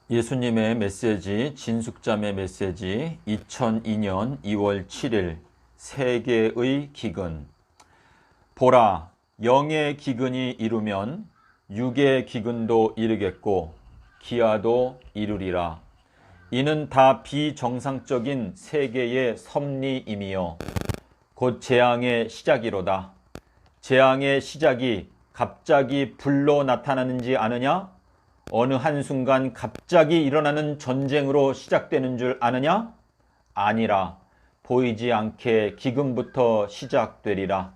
예수님의 메시지, 진숙자매 메시지 2002년 2월 7일 세계의 기근. 보라, 영의 기근이 이루면 육의 기근도 이르겠고 기아도 이루리라. 이는 다 비정상적인 세계의 섭리임이요 곧 재앙의 시작이로다. 재앙의 시작이 갑자기 불로 나타나는지 아느냐? 어느 한순간 갑자기 일어나는 전쟁으로 시작되는 줄 아느냐? 아니라 보이지 않게 기근부터 시작되리라.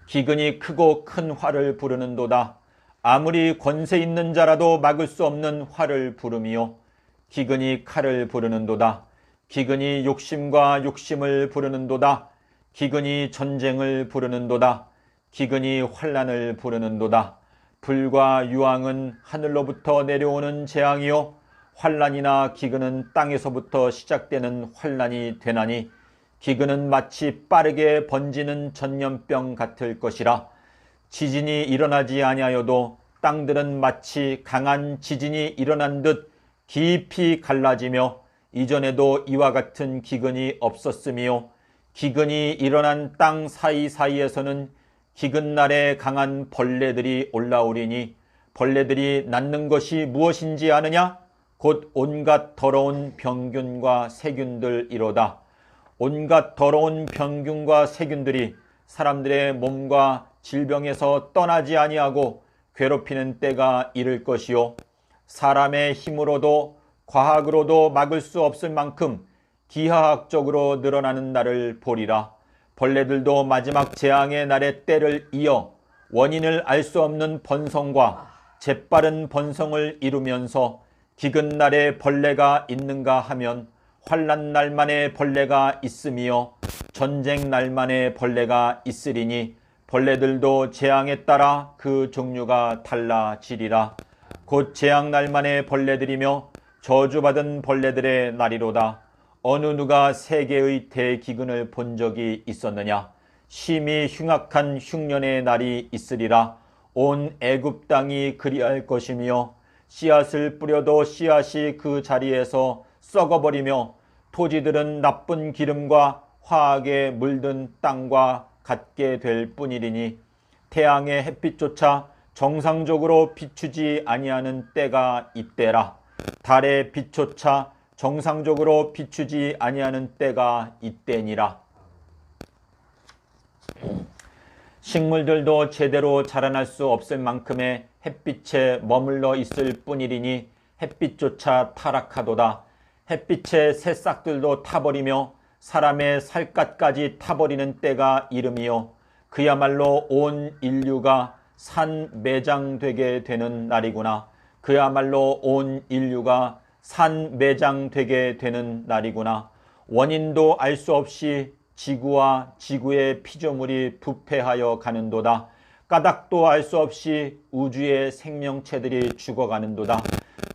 기근이 크고 큰 화를 부르는도다. 아무리 권세 있는 자라도 막을 수 없는 화를 부르미요. 기근이 칼을 부르는도다. 기근이 욕심과 욕심을 부르는도다. 기근이 전쟁을 부르는도다. 기근이 환난을 부르는도다. 불과 유황은 하늘로부터 내려오는 재앙이요 환난이나 기근은 땅에서부터 시작되는 환난이 되나니 기근은 마치 빠르게 번지는 전염병 같을 것이라. 지진이 일어나지 아니하여도 땅들은 마치 강한 지진이 일어난 듯 깊이 갈라지며 이전에도 이와 같은 기근이 없었으며 기근이 일어난 땅 사이사이에서는 기근날에 강한 벌레들이 올라오리니 벌레들이 낳는 것이 무엇인지 아느냐? 곧 온갖 더러운 병균과 세균들이로다. 온갖 더러운 병균과 세균들이 사람들의 몸과 질병에서 떠나지 아니하고 괴롭히는 때가 이를 것이요 사람의 힘으로도 과학으로도 막을 수 없을 만큼 기하학적으로 늘어나는 날을 보리라. 벌레들도 마지막 재앙의 날의 때를 이어 원인을 알 수 없는 번성과 재빠른 번성을 이루면서 기근 날에 벌레가 있는가 하면 환난 날만에 벌레가 있으며 전쟁 날만에 벌레가 있으리니 벌레들도 재앙에 따라 그 종류가 달라지리라. 곧 재앙 날만에 벌레들이며 저주받은 벌레들의 날이로다. 어느 누가 세계의 대기근을 본 적이 있었느냐? 심히 흉악한 흉년의 날이 있으리라. 온 애굽 땅이 그리할 것이며 씨앗을 뿌려도 씨앗이 그 자리에서 썩어버리며 토지들은 나쁜 기름과 화학에 물든 땅과 같게 될 뿐이리니 태양의 햇빛조차 정상적으로 비추지 아니하는 때가 이때라. 달의 빛조차 정상적으로 비추지 아니하는 때가 이때니라. 식물들도 제대로 자라날 수 없을 만큼의 햇빛에 머물러 있을 뿐이리니 햇빛조차 타락하도다. 햇빛의 새싹들도 타버리며 사람의 살갗까지 타버리는 때가 이름이요 그야말로 온 인류가 산매장되게 되는 날이구나. 그야말로 온 인류가 산매장되게 되는 날이구나. 원인도 알 수 없이 지구와 지구의 피조물이 부패하여 가는도다. 까닭도 알 수 없이 우주의 생명체들이 죽어가는도다.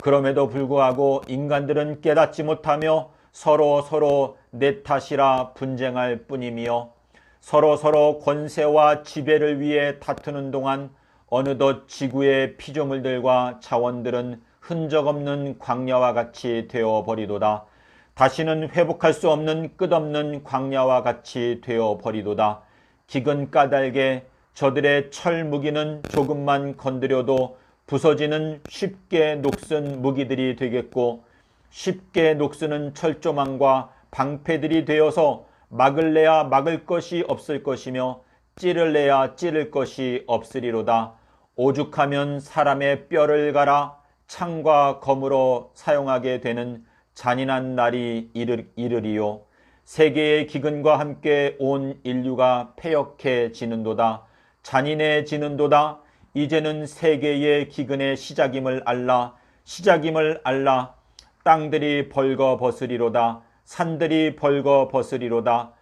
그럼에도 불구하고 인간들은 깨닫지 못하며 서로 내 탓이라 분쟁할 뿐이며 서로 권세와 지배를 위해 다투는 동안 어느덧 지구의 피조물들과 자원들은 흔적 없는 광야와 같이 되어버리도다. 다시는 회복할 수 없는 끝없는 광야와 같이 되어버리도다. 기근 까닭에 저들의 철 무기는 조금만 건드려도 부서지는 쉽게 녹슨 무기들이 되겠고 쉽게 녹쓰는 철조망과 방패들이 되어서 막을래야 막을 것이 없을 것이며 찌를래야 찌를 것이 없으리로다. 오죽하면 사람의 뼈를 갈아 창과 검으로 사용하게 되는 잔인한 날이 이르리요. 세계의 기근과 함께 온 인류가 패역해지는도다. 잔인해지는도다. 이제는 세계의 기근의 시작임을 알라. 땅들이 벌거벗으리로다. 산들이 벌거벗으리로다.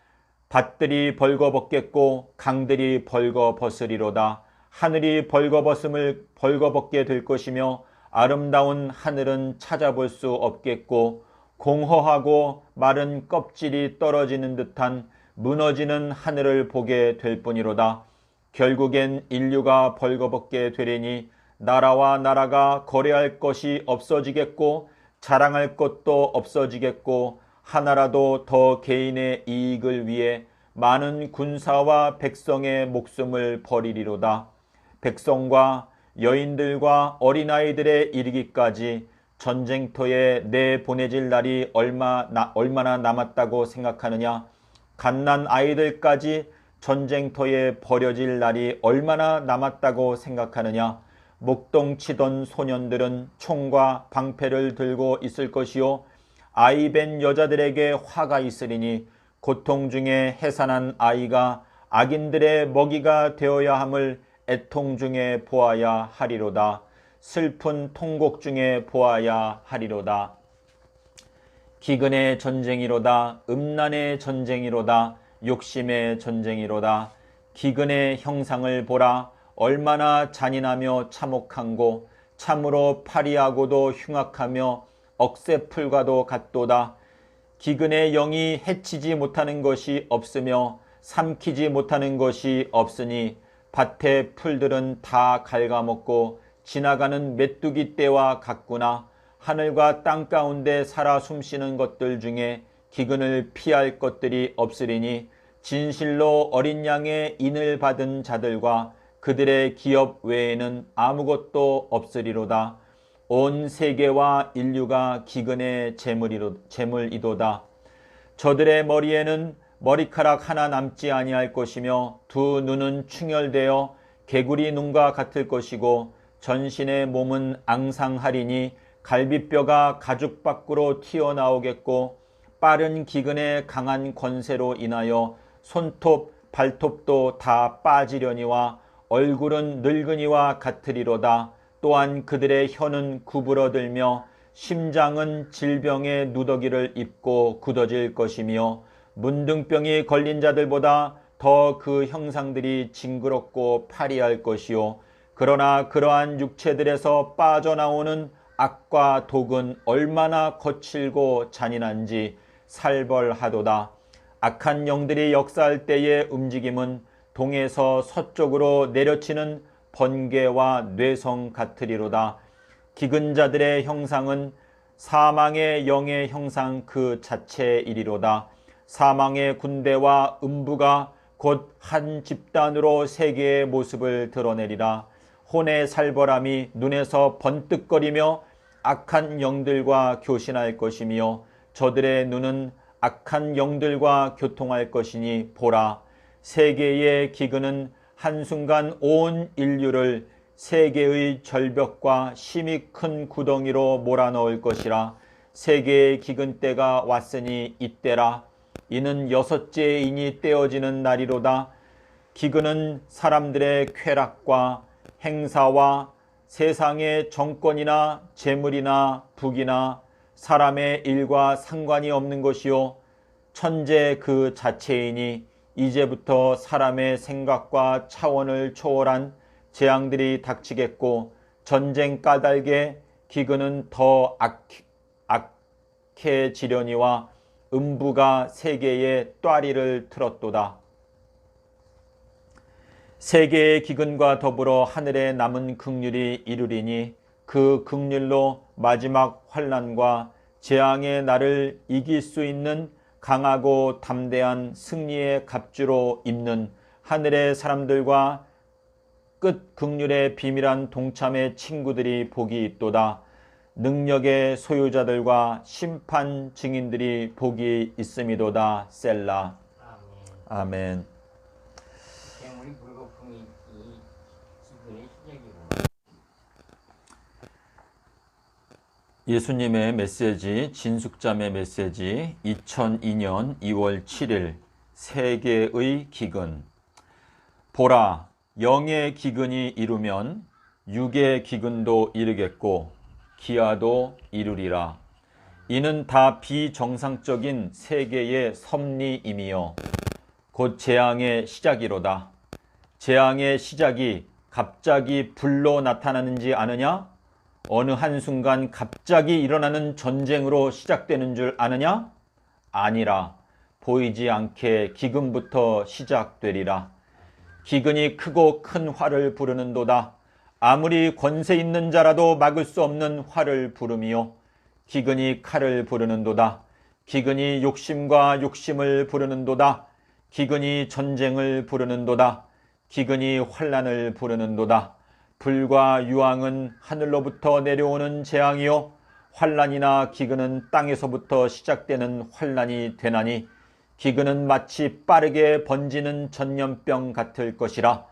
밭들이 벌거벗겠고 강들이 벌거벗으리로다. 하늘이 벌거벗게 될 것이며 아름다운 하늘은 찾아볼 수 없겠고 공허하고 마른 껍질이 떨어지는 듯한 무너지는 하늘을 보게 될 뿐이로다. 결국엔 인류가 벌거벗게 되리니 나라와 나라가 거래할 것이 없어지겠고 자랑할 것도 없어지겠고 하나라도 더 개인의 이익을 위해 많은 군사와 백성의 목숨을 버리리로다. 백성과 여인들과 어린아이들에 이르기까지 전쟁터에 내보내질 날이 얼마나 남았다고 생각하느냐? 갓난 아이들까지 전쟁터에 버려질 날이 얼마나 남았다고 생각하느냐? 목동치던 소년들은 총과 방패를 들고 있을 것이요 아이 벤 여자들에게 화가 있으리니 고통 중에 해산한 아이가 악인들의 먹이가 되어야 함을 애통 중에 보아야 하리로다. 슬픈 통곡 중에 보아야 하리로다. 기근의 전쟁이로다. 음란의 전쟁이로다. 욕심의 전쟁이로다. 기근의 형상을 보라. 얼마나 잔인하며 참혹한고 참으로 파리하고도 흉악하며 억새풀과도 같도다. 기근의 영이 해치지 못하는 것이 없으며 삼키지 못하는 것이 없으니 밭의 풀들은 다 갉아먹고 지나가는 메뚜기 떼와 같구나. 하늘과 땅 가운데 살아 숨쉬는 것들 중에 기근을 피할 것들이 없으리니 진실로 어린 양의 인을 받은 자들과 그들의 기업 외에는 아무것도 없으리로다. 온 세계와 인류가 기근의 재물이도다. 저들의 머리에는 머리카락 하나 남지 아니할 것이며 두 눈은 충혈되어 개구리 눈과 같을 것이고 전신의 몸은 앙상하리니 갈비뼈가 가죽 밖으로 튀어나오겠고 빠른 기근의 강한 권세로 인하여 손톱 발톱도 다 빠지려니와 얼굴은 늙은이와 같으리로다. 또한 그들의 혀는 구부러들며 심장은 질병의 누더기를 입고 굳어질 것이며 문둥병이 걸린 자들보다 더 그 형상들이 징그럽고 파리할 것이요 그러나 그러한 육체들에서 빠져나오는 악과 독은 얼마나 거칠고 잔인한지 살벌하도다. 악한 영들이 역사할 때의 움직임은 동에서 서쪽으로 내려치는 번개와 뇌성 같으리로다. 기근자들의 형상은 사망의 영의 형상 그 자체이리로다. 사망의 군대와 음부가 곧 한 집단으로 세계의 모습을 드러내리라. 혼의 살벌함이 눈에서 번뜩거리며 악한 영들과 교신할 것이며 저들의 눈은 악한 영들과 교통할 것이니 보라. 세계의 기근은 한순간 온 인류를 세계의 절벽과 심히 큰 구덩이로 몰아넣을 것이라. 세계의 기근 때가 왔으니 이때라. 이는 여섯째 인이 떼어지는 날이로다. 기근은 사람들의 쾌락과 행사와 세상의 정권이나 재물이나 부귀나 사람의 일과 상관이 없는 것이요 천재 그 자체이니 이제부터 사람의 생각과 차원을 초월한 재앙들이 닥치겠고 전쟁 까닭에 기근은 더 악해지려니와 음부가 세계에 뙬리를 틀었도다. 세계의 기근과 더불어 하늘에 남은 긍휼이 이르리니 그 긍휼로 마지막 환난과 재앙의 날을 이길 수 있는 강하고 담대한 승리의 갑주로 입는 하늘의 사람들과 끝 긍휼의 비밀한 동참의 친구들이 복이 있도다. 능력의 소유자들과 심판 증인들이 복이 있음이도다. 셀라. 아멘. 재물이 불거품이 이 기근의 시작이고. 예수님의 메시지, 진숙자매 메시지 2002년 2월 7일 세계의 기근. 보라, 영의 기근이 이루면 육의 기근도 이르겠고 기아도 이루리라. 이는 다 비정상적인 세계의 섭리임이요 곧 재앙의 시작이로다. 재앙의 시작이 갑자기 불로 나타나는지 아느냐? 어느 한순간 갑자기 일어나는 전쟁으로 시작되는 줄 아느냐? 아니라 보이지 않게 기근부터 시작되리라. 기근이 크고 큰 화를 부르는도다. 아무리 권세 있는 자라도 막을 수 없는 화를 부르미요 기근이 칼을 부르는도다. 기근이 욕심과 욕심을 부르는도다. 기근이 전쟁을 부르는도다. 기근이 환난을 부르는도다. 불과 유황은 하늘로부터 내려오는 재앙이요 환난이나 기근은 땅에서부터 시작되는 환난이 되나니 기근은 마치 빠르게 번지는 전염병 같을 것이라.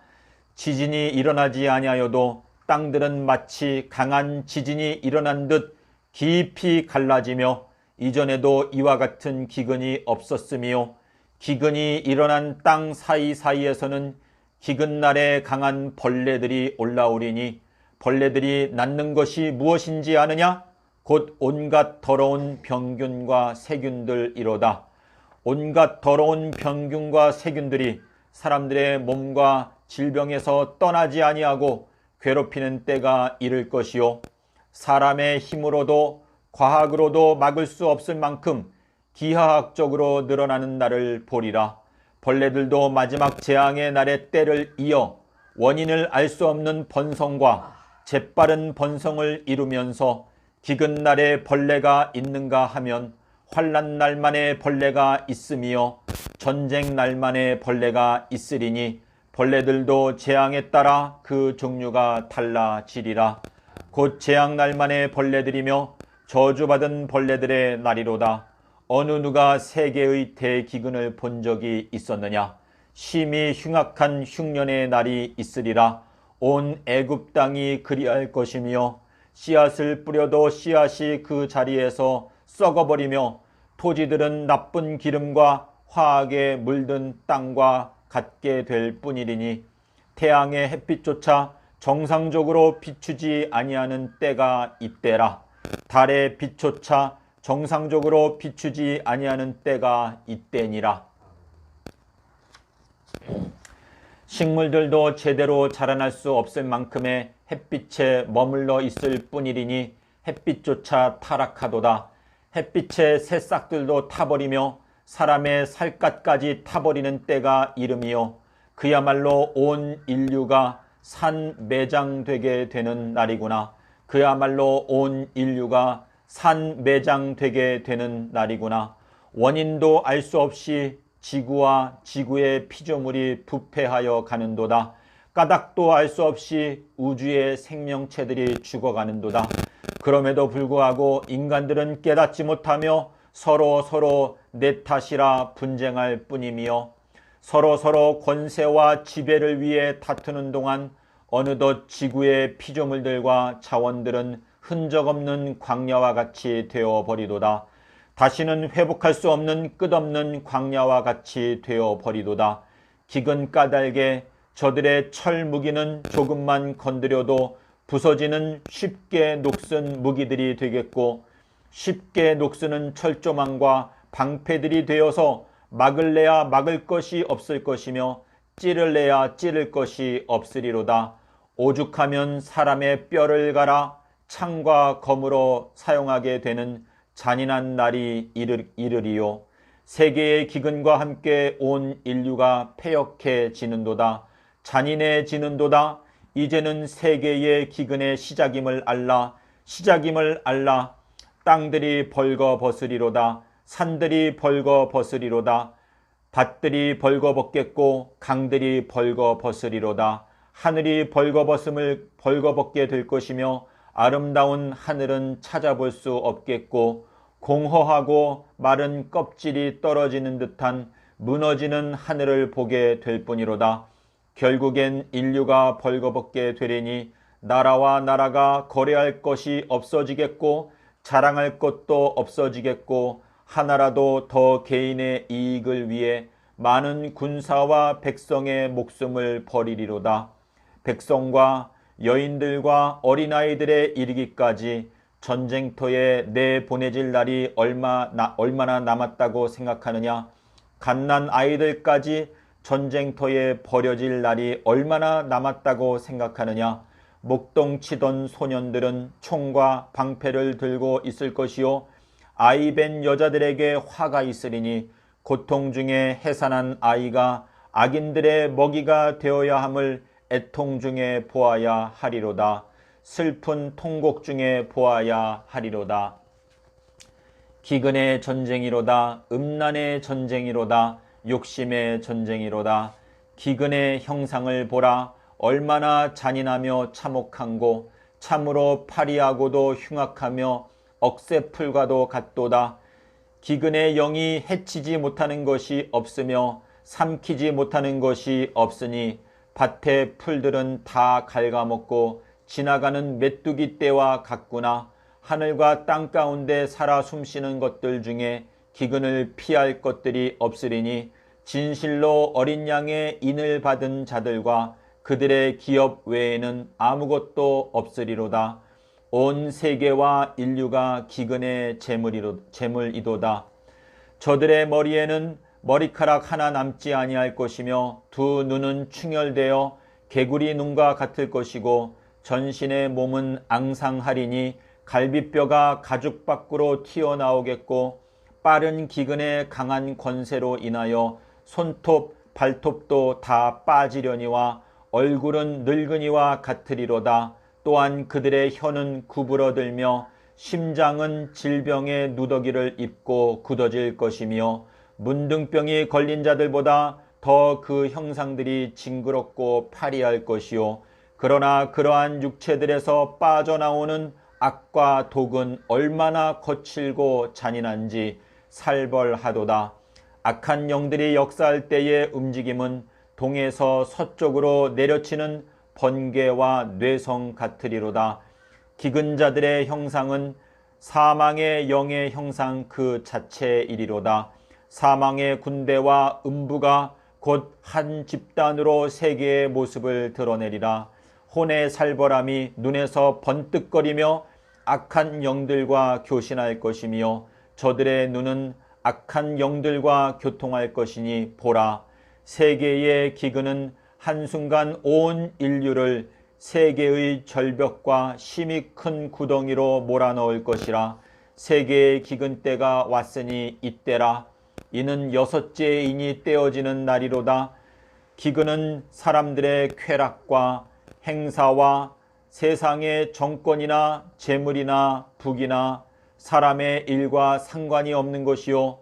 지진이 일어나지 아니하여도 땅들은 마치 강한 지진이 일어난 듯 깊이 갈라지며 이전에도 이와 같은 기근이 없었으며 기근이 일어난 땅 사이사이에서는 기근날에 강한 벌레들이 올라오리니 벌레들이 낳는 것이 무엇인지 아느냐? 곧 온갖 더러운 병균과 세균들이로다. 온갖 더러운 병균과 세균들이 사람들의 몸과 질병에서 떠나지 아니하고 괴롭히는 때가 이를 것이요 사람의 힘으로도 과학으로도 막을 수 없을 만큼 기하학적으로 늘어나는 날을 보리라. 벌레들도 마지막 재앙의 날의 때를 이어 원인을 알 수 없는 번성과 재빠른 번성을 이루면서 기근 날에 벌레가 있는가 하면 환난 날만에 벌레가 있으며 전쟁 날만에 벌레가 있으리니 벌레들도 재앙에 따라 그 종류가 달라지리라. 곧 재앙 날만에 벌레들이며 저주받은 벌레들의 날이로다. 어느 누가 세계의 대기근을 본 적이 있었느냐? 심히 흉악한 흉년의 날이 있으리라. 온 애굽 땅이 그리할 것이며 씨앗을 뿌려도 씨앗이 그 자리에서 썩어버리며 토지들은 나쁜 기름과 화학에 물든 땅과 같게 될 뿐이리니 태양의 햇빛조차 정상적으로 비추지 아니하는 때가 이때라. 달의 빛조차 정상적으로 비추지 아니하는 때가 이때니라. 식물들도 제대로 자라날 수 없을 만큼의 햇빛에 머물러 있을 뿐이리니 햇빛조차 타락하도다. 햇빛의 새싹들도 타버리며 사람의 살갗까지 타버리는 때가 이름이요 그야말로 온 인류가 산매장되게 되는 날이구나. 그야말로 온 인류가 산매장되게 되는 날이구나. 원인도 알 수 없이 지구와 지구의 피조물이 부패하여 가는도다. 까닭도 알 수 없이 우주의 생명체들이 죽어가는도다. 그럼에도 불구하고 인간들은 깨닫지 못하며 서로 내 탓이라 분쟁할 뿐이며 서로 권세와 지배를 위해 다투는 동안 어느덧 지구의 피조물들과 자원들은 흔적 없는 광야와 같이 되어버리도다. 다시는 회복할 수 없는 끝없는 광야와 같이 되어버리도다. 기근 까닭에 저들의 철 무기는 조금만 건드려도 부서지는 쉽게 녹슨 무기들이 되겠고 쉽게 녹쓰는 철조망과 방패들이 되어서 막을래야 막을 것이 없을 것이며 찌를래야 찌를 것이 없으리로다. 오죽하면 사람의 뼈를 갈아 창과 검으로 사용하게 되는 잔인한 날이 이르리요. 세계의 기근과 함께 온 인류가 패역해지는도다. 잔인해지는도다. 이제는 세계의 기근의 시작임을 알라. 땅들이 벌거벗으리로다. 산들이 벌거벗으리로다. 밭들이 벌거벗겠고 강들이 벌거벗으리로다. 하늘이 벌거벗게 될 것이며 아름다운 하늘은 찾아볼 수 없겠고 공허하고 마른 껍질이 떨어지는 듯한 무너지는 하늘을 보게 될 뿐이로다. 결국엔 인류가 벌거벗게 되리니 나라와 나라가 거래할 것이 없어지겠고 자랑할 것도 없어지겠고 하나라도 더 개인의 이익을 위해 많은 군사와 백성의 목숨을 버리리로다. 백성과 여인들과 어린아이들의 이르기까지 전쟁터에 내보내질 날이 얼마나 남았다고 생각하느냐? 갓난 아이들까지 전쟁터에 버려질 날이 얼마나 남았다고 생각하느냐? 목동치던 소년들은 총과 방패를 들고 있을 것이요 아이벤 여자들에게 화가 있으리니 고통 중에 해산한 아이가 악인들의 먹이가 되어야 함을 애통 중에 보아야 하리로다. 슬픈 통곡 중에 보아야 하리로다. 기근의 전쟁이로다. 음란의 전쟁이로다. 욕심의 전쟁이로다. 기근의 형상을 보라. 얼마나 잔인하며 참혹한고 참으로 파리하고도 흉악하며 억새풀과도 같도다. 기근의 영이 해치지 못하는 것이 없으며 삼키지 못하는 것이 없으니 밭의 풀들은 다 갉아먹고 지나가는 메뚜기 떼와 같구나. 하늘과 땅 가운데 살아 숨쉬는 것들 중에 기근을 피할 것들이 없으리니 진실로 어린 양의 인을 받은 자들과 그들의 기업 외에는 아무것도 없으리로다. 온 세계와 인류가 기근의 재물이도다. 저들의 머리에는 머리카락 하나 남지 아니할 것이며 두 눈은 충혈되어 개구리 눈과 같을 것이고 전신의 몸은 앙상하리니 갈비뼈가 가죽 밖으로 튀어나오겠고 빠른 기근의 강한 권세로 인하여 손톱 발톱도 다 빠지려니와 얼굴은 늙은이와 같으리로다. 또한 그들의 혀는 구부러들며 심장은 질병의 누더기를 입고 굳어질 것이며 문둥병이 걸린 자들보다 더 그 형상들이 징그럽고 파리할 것이요. 그러나 그러한 육체들에서 빠져나오는 악과 독은 얼마나 거칠고 잔인한지 살벌하도다. 악한 영들이 역사할 때의 움직임은 동에서 서쪽으로 내려치는 번개와 뇌성 같으리로다. 기근자들의 형상은 사망의 영의 형상 그 자체이리로다. 사망의 군대와 음부가 곧 한 집단으로 세계의 모습을 드러내리라. 혼의 살벌함이 눈에서 번뜩거리며 악한 영들과 교신할 것이며 저들의 눈은 악한 영들과 교통할 것이니 보라. 세계의 기근은 한순간 온 인류를 세계의 절벽과 심히 큰 구덩이로 몰아넣을 것이라. 세계의 기근 때가 왔으니 이때라. 이는 여섯째 인이 떼어지는 날이로다. 기근은 사람들의 쾌락과 행사와 세상의 정권이나 재물이나 북이나 사람의 일과 상관이 없는 것이요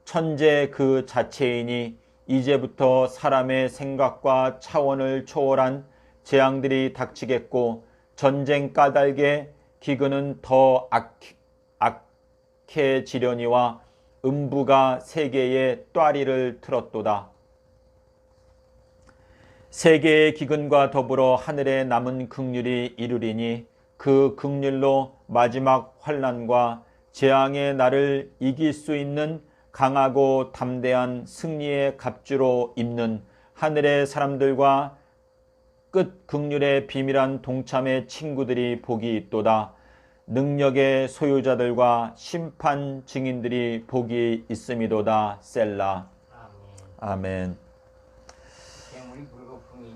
천재 그 자체이니 이제부터 사람의 생각과 차원을 초월한 재앙들이 닥치겠고 전쟁 까닭에 기근은 더 악해지려니와 음부가 세계에 뙬리를 틀었도다. 세계의 기근과 더불어 하늘에 남은 긍휼이 이루리니 그 긍휼로 마지막 환난과 재앙의 날을 이길 수 있는 강하고 담대한 승리의 갑주로 입는 하늘의 사람들과 끝 긍휼의 비밀한 동참의 친구들이 복이 있도다. 능력의 소유자들과 심판 증인들이 복이 있음이도다. 셀라. 아멘. 아멘. 재물이 불거품이